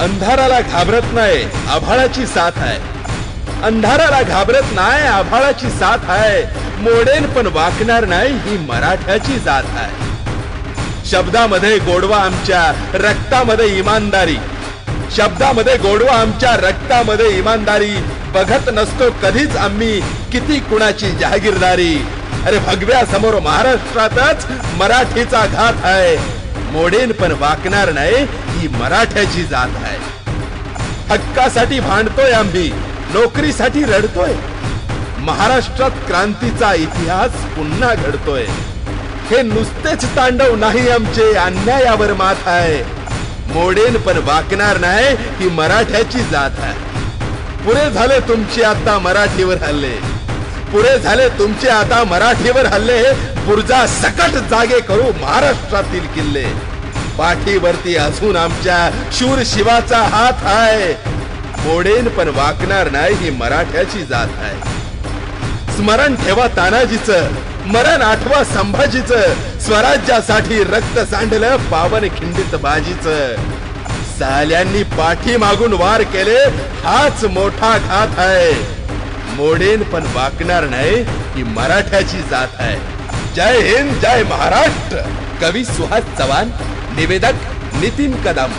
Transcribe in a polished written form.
अंधाराला घाबरत नाही, आभाळाची साथ आहे. अंधाराला घाबरत नाही, आभाळाची साथ आहे. मोडेन पण वाकणार नाही, ही मराठ्याची जात आहे. शब्दामध्ये गोडवा आमच्या रक्तामध्ये इमानदारी. शब्दामध्ये गोडवा आमच्या रक्तामध्ये इमानदारी. बघत नसतो कधीच आम्ही किती कुणाची जहागीरदारी. अरे भगव्या समोर महाराष्ट्रातच मराठीचा घात आहे. मोडेन पण वाकणार नाही, ही मराठ्याची जात आहे. हक्कासाठी भांडतोय आम्ही, नोकरीसाठी रडतोय. महाराष्ट्रात क्रांतीचा इतिहास पुन्हा घडतोय. हे नुसतेच तांडव नाही आमचे, अन्यायावर मात आहे. मोडेन पण वाकणार नाही, ही मराठ्याची जात आहे. पुरे झाले तुमचे आता मराठीवर हल्ले. पुरे झाले तुमचे आता मराठीवर हल्ले. बुर्जा सकट जागे करू महाराष्ट्रातील किल्ले. पाठीवरती असून आमच्या शूर शिवाचा हात आहे. मोडेन पण वाकणार नाही, ही मराठ्याची जात आहे. स्मरण ठेवा तानाजीचं, मरण आठवा संभाजीचं. स्वराज्यासाठी रक्त सांडलं पावन खिंडीत बाजीचं. साल्यांनी पाठी मागून वार केले, हाच मोठा घात आहे. मोडेन पण वाकणार नाही, ही मराठ्याची जात आहे. जय हिंद, जय महाराष्ट्र. कवी सुहास चव्हाण, निवेदक नितीन कदम.